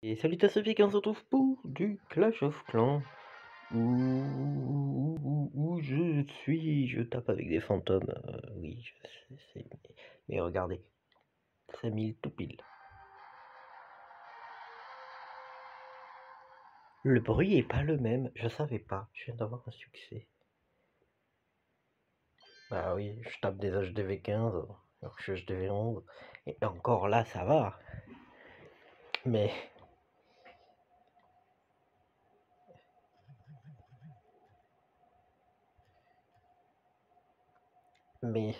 Et salut à Sophie, on se retrouve pour du Clash of Clans. Où je suis, je tape avec des fantômes. Oui, je sais, mais regardez, 5000 tout pile. Le bruit est pas le même, je savais pas, je viens d'avoir un succès. Bah oui, je tape des HDV15, alors que je suis HDV11, et encore là ça va. Mais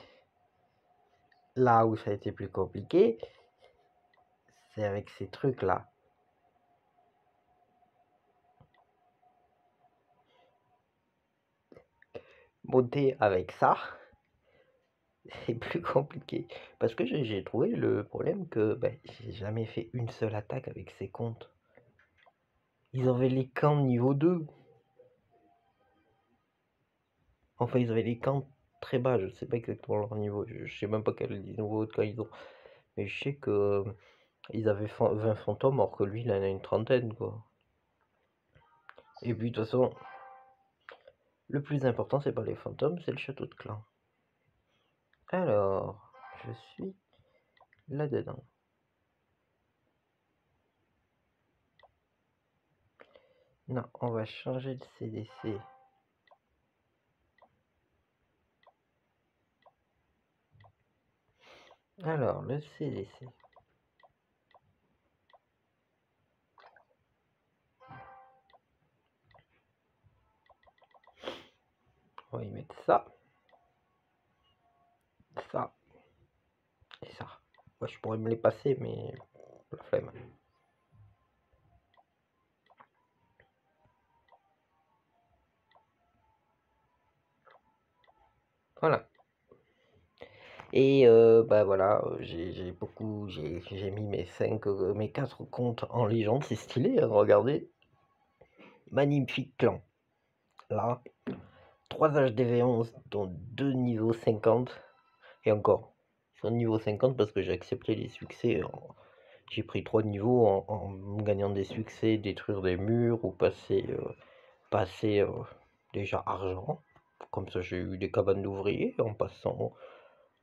là où ça a été plus compliqué, c'est avec ces trucs là. Monter avec ça, c'est plus compliqué. Parce que j'ai trouvé le problème que j'ai jamais fait une seule attaque avec ces comptes. Ils avaient les camps niveau 2. Enfin, ils avaient les camps très bas. Je sais pas exactement leur niveau. Je sais même pas quel niveau de camp ils ont. Mais je sais que ils avaient 20 fantômes, alors que lui, il en a une trentaine, quoi. Et puis, de toute façon, le plus important, c'est pas les fantômes, c'est le château de clan. Alors, je suis là-dedans. Non, on va changer de CDC. Alors, le CDC. On va y mettre ça. Ça. Et ça. Moi, je pourrais me les passer, mais la flemme. Voilà. Et voilà, j'ai mis mes 4 comptes en légende, c'est stylé, hein, regardez. Magnifique clan. Là, 3 HDV11, dont 2 niveaux 50. Et encore, ils sont niveau 50 parce que j'ai accepté les succès. J'ai pris 3 niveaux en gagnant des succès, détruire des murs ou passer déjà argent. Comme ça, j'ai eu des cabanes d'ouvriers en passant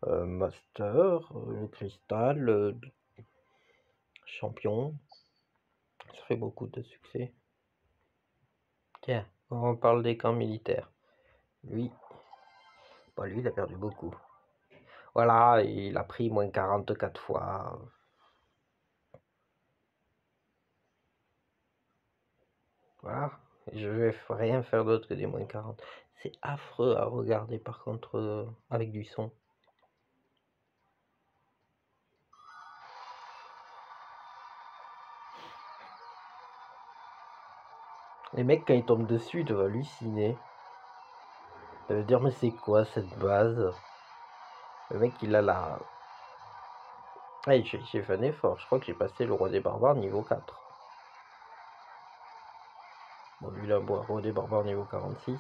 master, le cristal, champion. Ça fait beaucoup de succès. Tiens, on parle des camps militaires. Lui, lui, il a perdu beaucoup. Voilà, il a pris moins 44 fois. Voilà, je vais rien faire d'autre que des moins 40. C'est affreux à regarder par contre avec du son. Les mecs, quand ils tombent dessus, ils doivent halluciner. Ça veut dire, mais c'est quoi cette base? Le mec, il a la... Ah, j'ai fait un effort. Je crois que j'ai passé le roi des barbares niveau 4. Bon, lui, là, le roi des barbares niveau 46.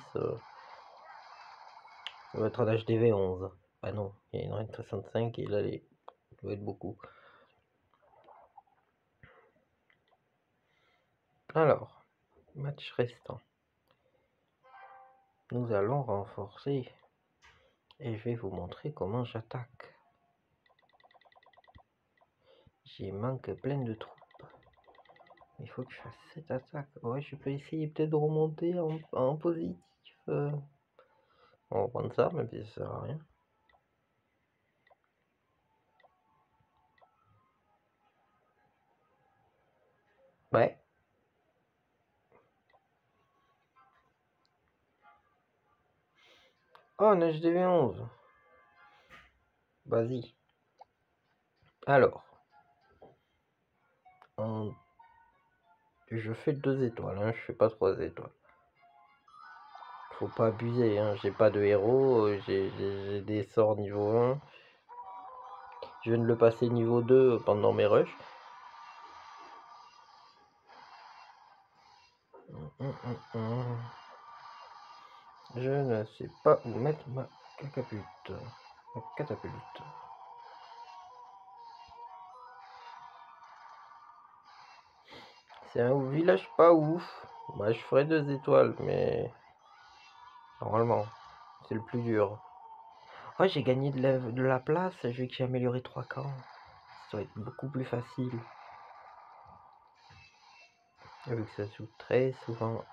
Ça va être un HDV 11. Ah non, il y a une reine 65 et là, il doit être beaucoup. Alors, match restant. Nous allons renforcer. Et je vais vous montrer comment j'attaque. J'ai manque plein de troupes. Il faut que je fasse cette attaque. Ouais, je peux essayer peut-être de remonter en positif. On va prendre ça, même si ça sert à rien. Ouais. Oh, un HDV 11. Vas-y. Alors. Je fais 2 étoiles, hein, je fais pas 3 étoiles. Faut pas abuser, hein, j'ai pas de héros, j'ai des sorts niveau 1. Je viens de le passer niveau 2 pendant mes rushs. Je ne sais pas où mettre ma catapulte. Ma catapulte. C'est un village pas ouf. Moi, je ferais 2 étoiles, mais normalement, c'est le plus dur. Ouais, j'ai gagné de la place, je vais que j'ai amélioré 3 camps. Ça va être beaucoup plus facile. Vu que ça se joue très souvent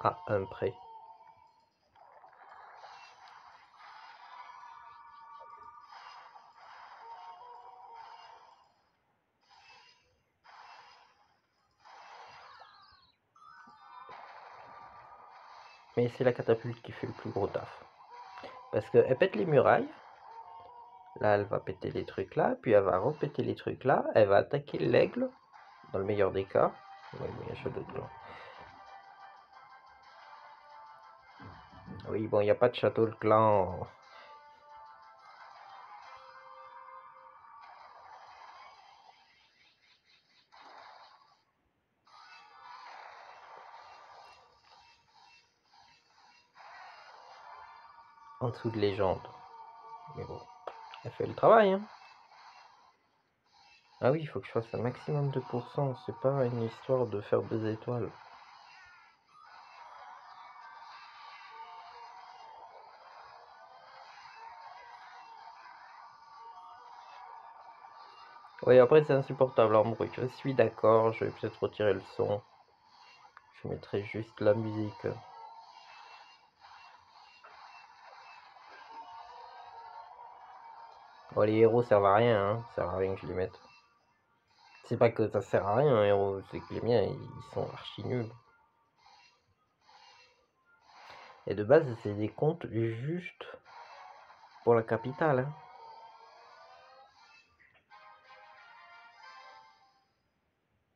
à un près. Mais c'est la catapulte qui fait le plus gros taf. Parce qu'elle pète les murailles. Là, elle va péter les trucs là, puis elle va repéter les trucs là. Elle va attaquer l'aigle, dans le meilleur des cas. Ouais, mais il y a château de clan. Oui, bon, il n'y a pas de château de clan. En dessous de légende. Mais bon, elle fait le travail, hein. Ah oui, il faut que je fasse un maximum de pourcents. C'est pas une histoire de faire 2 étoiles. Oui, après c'est insupportable en bruit. Je suis d'accord, je vais peut-être retirer le son. Je mettrai juste la musique. Bon, les héros servent à rien, hein. Ça sert à rien que je les mette. C'est pas que ça sert à rien, un héros, c'est que les miens, ils sont archi nuls. Et de base, c'est des comptes juste pour la capitale, hein.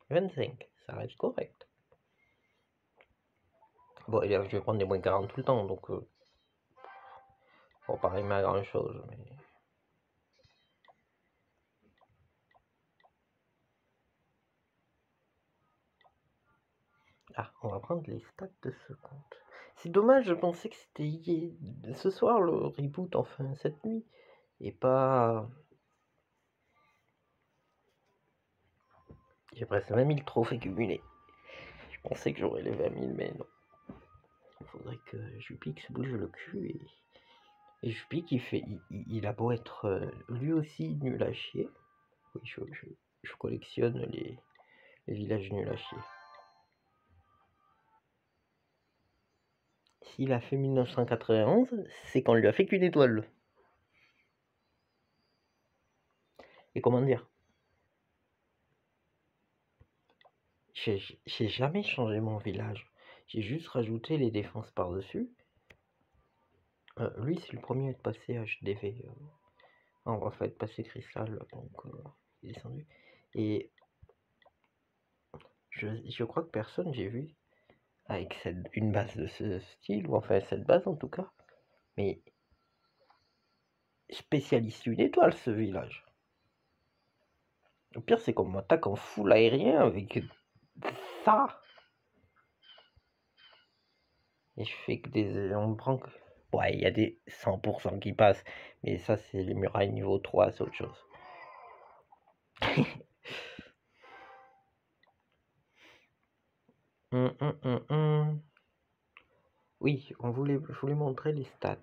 25, ça reste correct. Bon, je vais prendre des moins 40 tout le temps, donc bon, pareil, mais à grand chose. Mais... Ah, on va prendre les stats de ce compte. C'est dommage, je pensais que c'était ce soir le reboot, enfin cette nuit, et pas. J'ai presque 20 000 trophées cumulés. Je pensais que j'aurais les 20 000, mais non. Il faudrait que Jupix se bouge le cul et Jupix il a beau être lui aussi nul à chier. Oui, je collectionne les villages nuls à chier. S'il a fait 1991, c'est qu'on lui a fait qu'une étoile. Et comment dire? J'ai jamais changé mon village. J'ai juste rajouté les défenses par-dessus. Lui, c'est le premier à être passé HDV. On va faire passer Cristal, donc il est descendu. Et je crois que personne, j'ai vu, avec une base de ce style, ou enfin cette base en tout cas. Mais spécialiste une étoile ce village. Le pire, c'est qu'on m'attaque en full aérien avec ça. Et je fais que des. On me prend que. Ouais, il y a des 100% qui passent. Mais ça, c'est les murailles niveau 3, c'est autre chose. Oui, je voulais montrer les stats.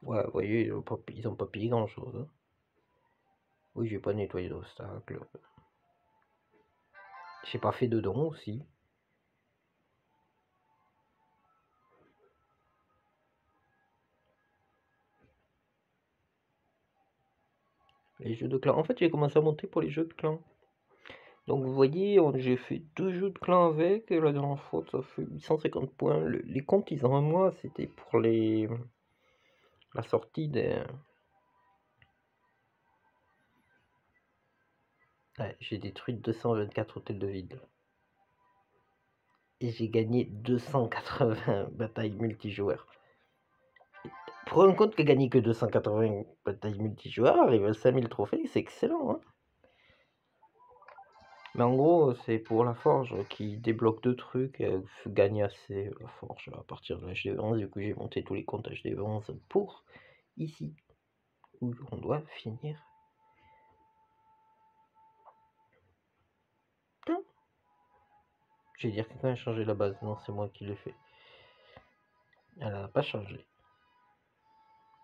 Ouais, vous voyez, ils ont pas payé grand chose. Hein. Oui, j'ai pas nettoyé d'obstacles. J'ai pas fait de dons aussi. Les jeux de clans. En fait, j'ai commencé à monter pour les jeux de clans. Donc vous voyez, j'ai fait 2 jeux de clans avec. Et la dernière fois, ça fait 850 points. Les comptes, ils ont un mois. C'était pour la sortie des... Ouais, j'ai détruit 224 hôtels de ville. Et j'ai gagné 280 batailles multijoueurs. Pour un compte qui a gagné que 280 batailles multijoueurs, arrive à 5000 trophées, c'est excellent. Hein, mais en gros, c'est pour la forge qui débloque 2 trucs et gagne assez la forge à partir de l'HD11. Du coup, j'ai monté tous les comptes HD11 pour ici. où on doit finir. Putain. J'ai dire que quelqu'un a changé la base. Non, c'est moi qui l'ai fait. Elle n'a pas changé.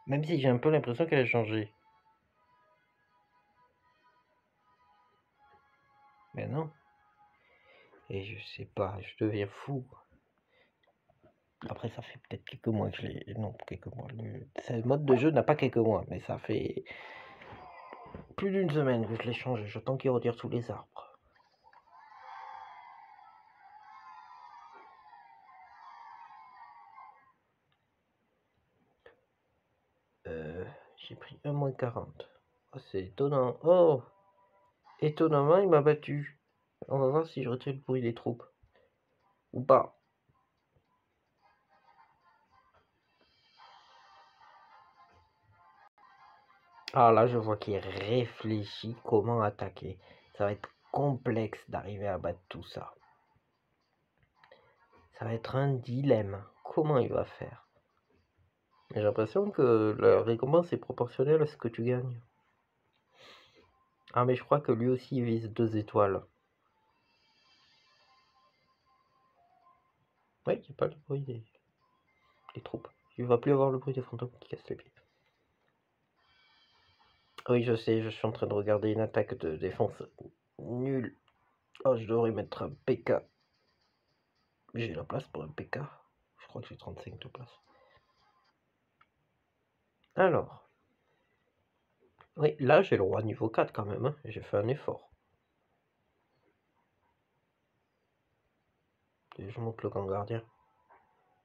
Même si j'ai un peu l'impression qu'elle a changé. Mais non. Et je sais pas, je deviens fou. Après, ça fait peut-être quelques mois que je l'ai... Non, quelques mois. Ce mode de jeu n'a pas quelques mois, mais ça fait plus d'une semaine que je l'ai changé. J'attends qu'il retire tous les arbres. J'ai pris 1-40. Oh, c'est étonnant. Oh! Étonnamment, il m'a battu. On va voir si je retire le bruit des troupes. Ou pas. Ah là, je vois qu'il réfléchit comment attaquer. Ça va être complexe d'arriver à battre tout ça. Ça va être un dilemme. Comment il va faire? J'ai l'impression que la récompense est proportionnelle à ce que tu gagnes. Ah, mais je crois que lui aussi il vise 2 étoiles. Oui, il n'y a pas le bruit des troupes. Il ne va plus avoir le bruit des fantômes qui cassent les pieds. Oui, je sais, je suis en train de regarder une attaque de défense nulle. Oh, je devrais mettre un PK. J'ai la place pour un PK. Je crois que j'ai 35 de place. Alors. Oui, là j'ai le roi niveau 4 quand même. Hein. J'ai fait un effort. Et je monte le grand gardien.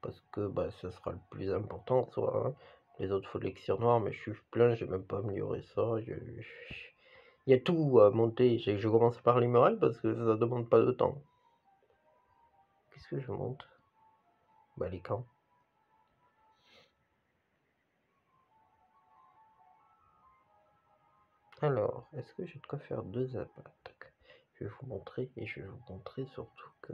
Parce que bah, ça sera le plus important. Soit hein. Les autres faut l'élixir noir, mais je suis plein, j'ai même pas amélioré ça. Il y a tout à monter. Je commence par les murailles parce que ça demande pas de temps. Qu'est-ce que je monte? Bah les camps. Alors, est-ce que j'ai de quoi faire 2 attaques? Je vais vous montrer et je vais vous montrer surtout que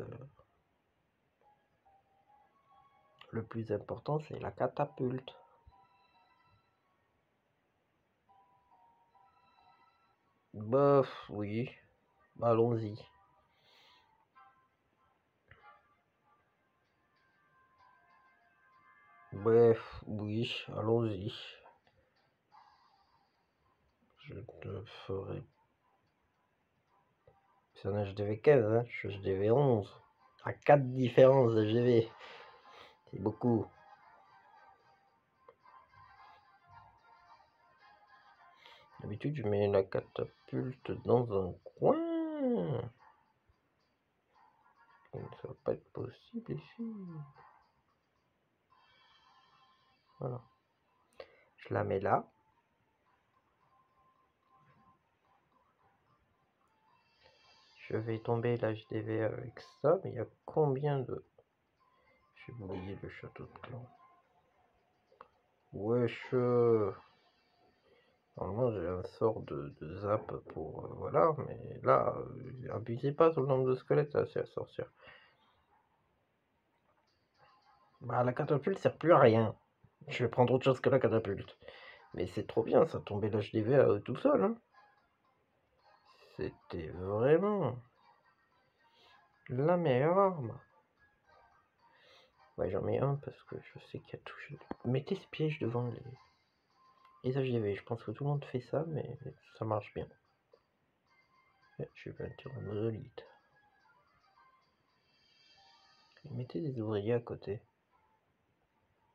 le plus important c'est la catapulte. Bof, oui. Allons-y. Bref, oui, allons-y. Je te ferai... C'est un HDV 15, hein. Je suis HDV 11. À 4 différences de HDV. C'est beaucoup. D'habitude, je mets la catapulte dans un coin. Ça va pas être possible ici. Voilà. Je la mets là. Je vais tomber l'HDV avec ça, mais il y a combien de... J'ai oublié le château de clan. Wesh. Normalement j'ai un sort de zap pour... voilà, mais là, abusez pas sur le nombre de squelettes, là, c'est la sorcière. Bah la catapulte sert plus à rien. Je vais prendre autre chose que la catapulte. Mais c'est trop bien, ça tombait l'HDV tout seul. Hein. C'était vraiment la meilleure arme. Ouais, j'en mets un parce que je sais qu'il y a touché. Mettez ce piège devant les HDV. Je pense que tout le monde fait ça, mais ça marche bien. Je vais mettre un monolithe. Mettez des ouvriers à côté.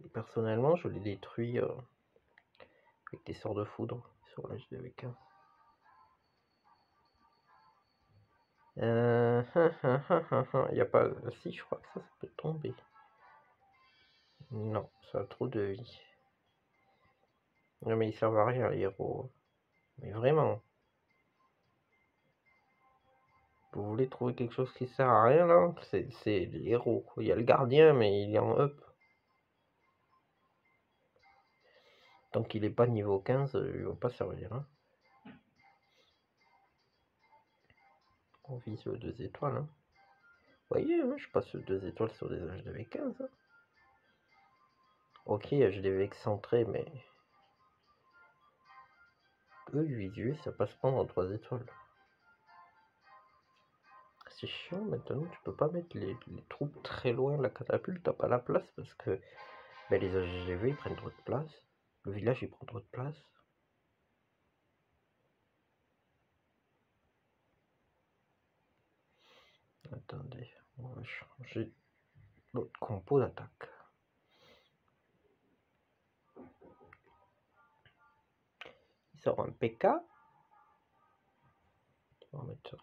Et personnellement, je les détruis avec des sorts de foudre sur l'HDV 15. Il n'y a pas... Si, je crois que ça peut tomber. Non, ça a trop de vie. Non mais ils servent à rien les héros. Mais vraiment. Vous voulez trouver quelque chose qui sert à rien là? C'est les héros. Il y a le gardien mais il est en up. Tant qu'il n'est pas niveau 15, il va pas servir. Hein. On vise 2 étoiles. Hein. Vous voyez, hein, je passe 2 étoiles sur des HDV 15. Hein. Ok, HDV excentré mais... eux, du visuel, ça passe pas en 3 étoiles. C'est chiant maintenant, tu peux pas mettre les troupes très loin de la catapulte, t'as pas la place parce que les AGV ils prennent trop de place. Le village il prend trop de place. Attendez, on va changer notre compo d'attaque. Il sort un PK. On va mettre ça.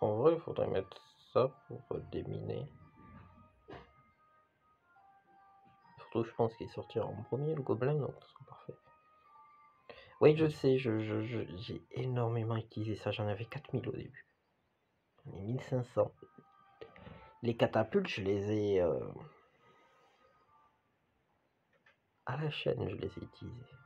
En vrai, il faudrait mettre ça pour déminer. Surtout, je pense qu'il sortira en premier, le gobelin, donc ça sera parfait. Oui, je sais, j'ai énormément utilisé ça. J'en avais 4000 au début. J'en ai 1500. Les catapultes, je les ai... à la chaîne, je les ai utilisés.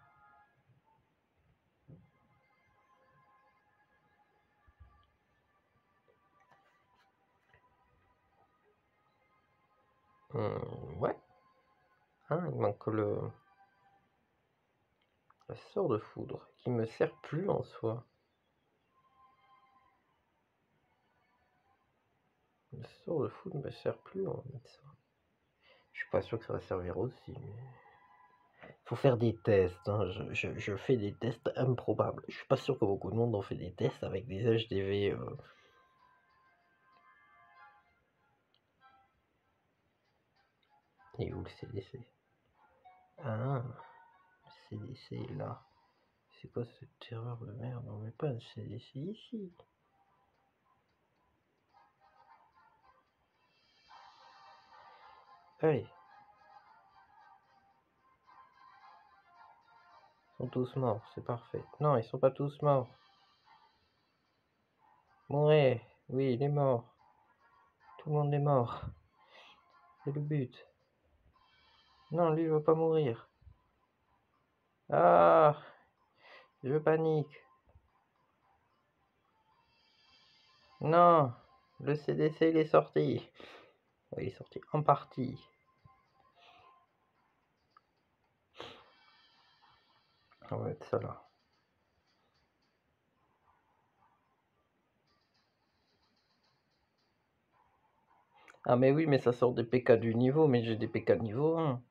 Ouais. Ah, il manque le sort de foudre qui me sert plus en soi. Le sort de foudre me sert plus en mettre ça. Je suis pas sûr que ça va servir aussi, mais faut faire des tests. Hein. Je fais des tests improbables. Je suis pas sûr que beaucoup de monde ont fait des tests avec des HDV. Et où le CDC? Ah, le CDC est là. C'est quoi cette erreur de merde? On met pas un CDC ici. Allez. Ils sont tous morts, c'est parfait. Non, ils sont pas tous morts. Mourez. Oui, il est mort. Tout le monde est mort. C'est le but. Non, lui, il va pas mourir. Ah, je panique. Non, le CDC, il est sorti. Oui, il est sorti en partie. On va mettre ça là. Ah mais oui, mais ça sort des PK du niveau, mais j'ai des PK de niveau 1.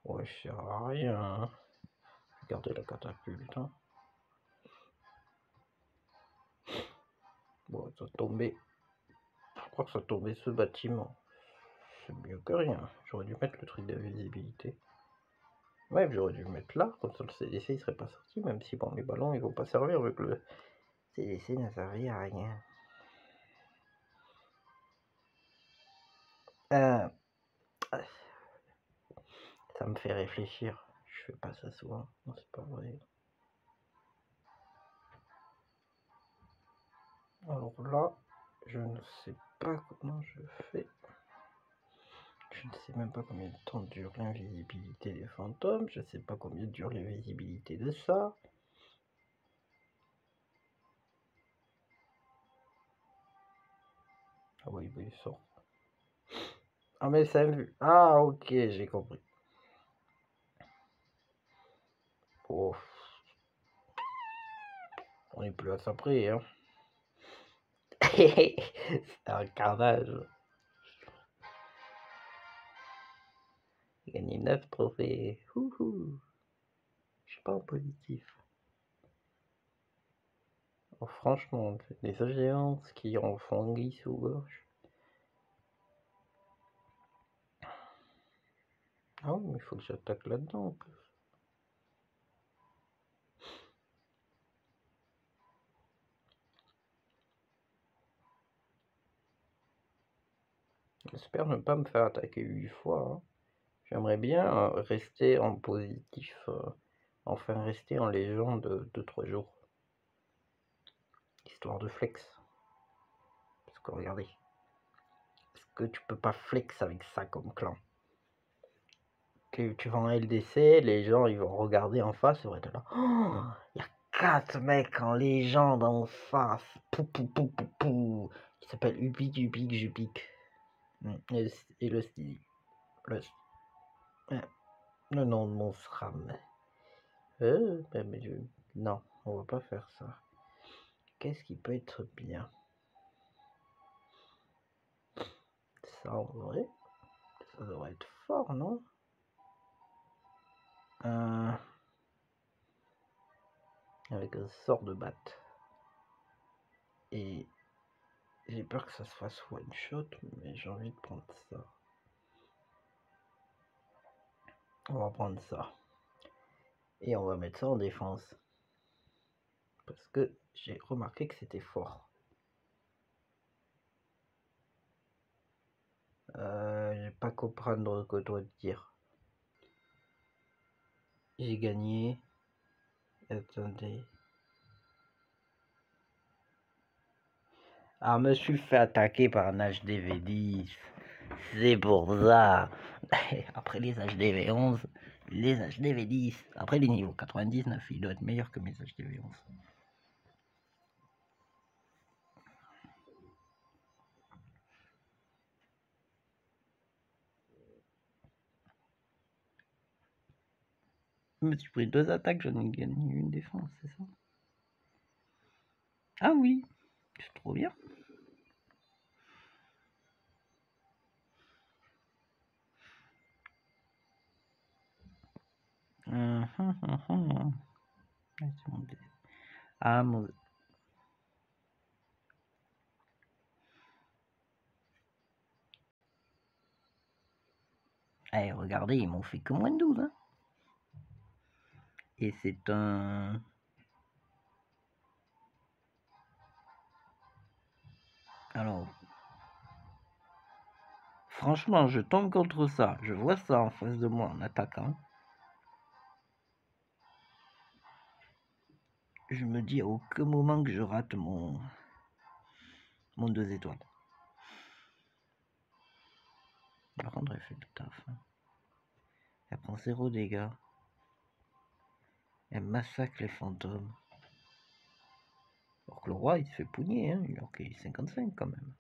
Ouais, je sers à rien. Regardez la catapulte. Hein. Bon, ça tombait. Je crois que ça tombait ce bâtiment. C'est mieux que rien. J'aurais dû mettre le truc de visibilité. Ouais, j'aurais dû le mettre là, comme ça le CDC il serait pas sorti, même si bon les ballons ils vont pas servir vu que le CDC n'a servi à rien. Ça me fait réfléchir. Je fais pas ça souvent. Non, c'est pas vrai. Alors là, je ne sais pas comment je fais. Je ne sais même pas combien de temps dure l'invisibilité des fantômes. Je ne sais pas combien dure l'invisibilité de ça. Ah oui, il sort. Ah mais ça vu. Ah ok, j'ai compris. Oh. On n'est plus à ça près, hein. C'est un carnage. J'ai gagné 9 trophées. Je suis pas en positif. Oh, franchement, les agéances qui en font glisse ou gauche. Ah oui, mais il faut que j'attaque là-dedans en plus. J'espère ne pas me faire attaquer 8 fois. Hein. J'aimerais bien rester en positif, enfin rester en légende de 3 jours. Histoire de flex. Parce que regardez. Est-ce que tu peux pas flex avec ça comme clan? Que tu vas en LDC, les gens ils vont regarder en face, ils vont être là. Oh, il y a 4 mecs en légende en face. Pou pou pou pou pou. Qui s'appelle Ubik Ubik Jubik. Et le style. Le nom de mon SRAM. Non, on va pas faire ça. Qu'est-ce qui peut être bien? Ça, en vrai, ça devrait être fort, non? Avec un sort de batte. Et j'ai peur que ça se fasse one shot, mais j'ai envie de prendre ça. On va prendre ça. Et on va mettre ça en défense. Parce que j'ai remarqué que c'était fort. J'ai pas comprendre que toi dire. J'ai gagné. Attendez. Ah, me suis fait attaquer par un HDV10. C'est pour ça. Après les HDV11, les HDV10. Après les niveaux 99, il doit être meilleur que mes HDV11. Je me suis pris 2 attaques, j'en ai gagné une défense, c'est ça? Ah oui, c'est trop bien. Ah, mon... Eh, regardez, ils m'ont fait que moins de 12. Hein. Et c'est un... Alors... Franchement, je tombe contre ça. Je vois ça en face de moi en attaquant. Je me dis à aucun moment que je rate mon 2 étoiles. Par contre, elle fait le taf. Hein. Elle prend 0 dégâts. Elle massacre les fantômes. Alors que le roi, il se fait pougner. Hein. Alors qu'il est 55 quand même.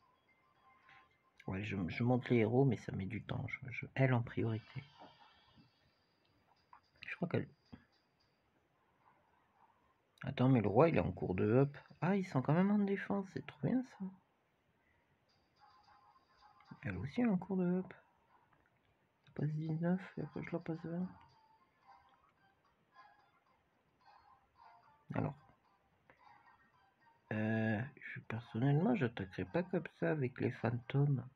Ouais, je monte les héros, mais ça met du temps. Elle en priorité. Je crois qu'elle... Attends, mais le roi, il est en cours de up. Ah, ils sont quand même en défense. C'est trop bien, ça. Elle aussi, elle est en cours de up. Je passe 19 et après je la passe 20. Alors... personnellement, j'attaquerai pas comme ça avec les fantômes.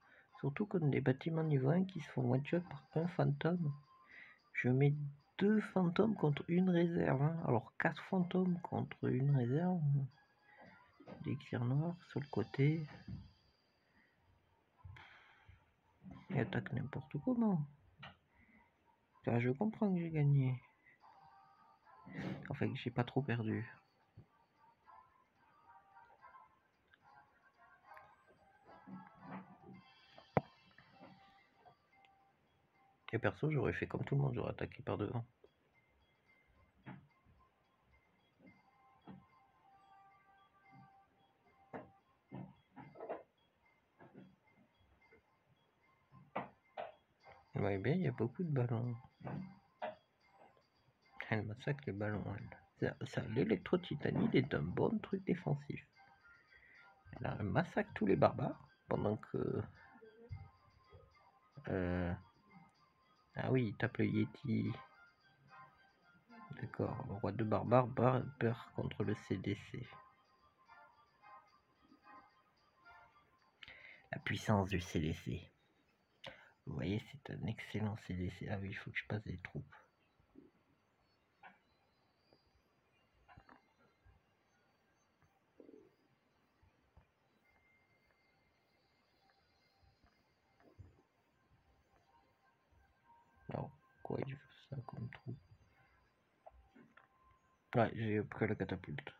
Surtout comme des bâtiments niveau 1 qui se font one-shot par un fantôme. Je mets 2 fantômes contre une réserve. Hein. Alors 4 fantômes contre une réserve. D'élixir noir sur le côté. Il attaque n'importe comment. Là, je comprends que j'ai gagné. Enfin, que j'ai pas trop perdu. Et perso, j'aurais fait comme tout le monde, j'aurais attaqué par devant. Vous voyez bien, il y a beaucoup de ballons. Elle massacre les ballons, elle. L'électro-titanide est un bon truc défensif. Elle massacre tous les barbares pendant que... Ah oui, il tape le Yeti. D'accord, le roi de barbares perd contre le CDC. La puissance du CDC. Vous voyez, c'est un excellent CDC. Ah oui, il faut que je passe des troupes. Alors, quoi il veut ça comme troupe? Ouais, j'ai pris la catapulte.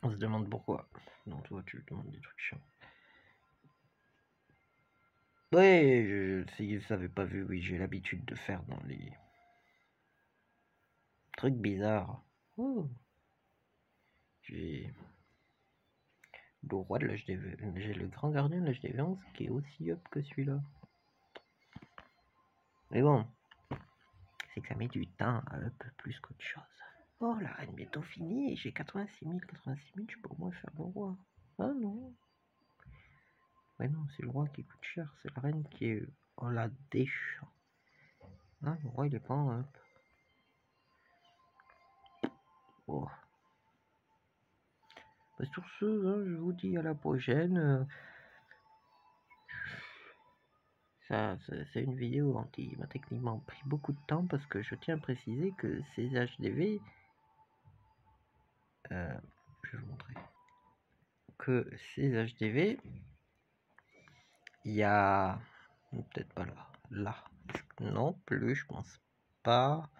On se demande pourquoi. Non, toi, tu demandes des trucs chiants. Ouais, si vous n'avez pas vu, oui, j'ai l'habitude de faire dans les trucs bizarres. Oh. Le roi de l'HDV. J'ai le grand gardien de l'HDV11 qui est aussi up que celui-là. Mais bon, c'est que ça met du temps à up plus qu'autre chose. Oh, la reine bientôt finie et j'ai 86 000, je peux au moins faire le roi. Ah non. Ouais non, c'est le roi qui coûte cher, c'est la reine qui est en la dèche. Ah, le roi il est pas en up. Oh. Bah, sur ce, hein, je vous dis à la prochaine. C'est une vidéo qui m'a techniquement pris beaucoup de temps parce que je tiens à préciser que ces HDV, je vais vous montrer, que ces HDV, il y a peut-être pas là, non plus, je pense pas.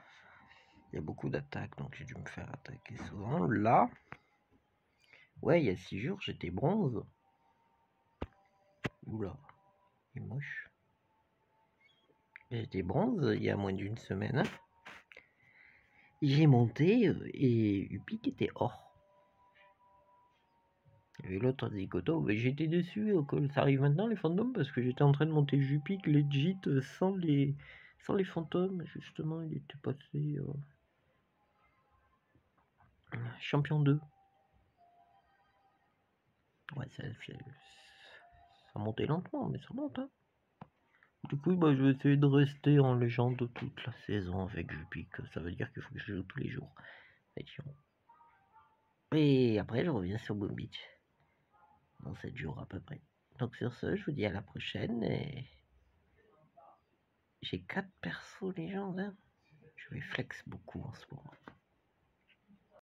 Il y a beaucoup d'attaques, donc j'ai dû me faire attaquer souvent. Là, ouais, il y a 6 jours, j'étais bronze. Oula, il est moche. J'étais bronze il y a moins d'une semaine. J'ai monté et Upic était or. Et l'autre zigoto, mais j'étais déçu que ça arrive maintenant les fantômes parce que j'étais en train de monter Jupic legit sans les fantômes. Justement, il était passé champion 2. Ouais, ça montait lentement, mais ça monte. Hein. Du coup, bah, je vais essayer de rester en légende toute la saison avec Jupic. Ça veut dire qu'il faut que je joue tous les jours. Et après, je reviens sur Boom Beach. Dans 7 jours à peu près. Donc sur ce, je vous dis à la prochaine. Et j'ai 4 persos légendes. Hein. Je vais flex beaucoup en ce moment.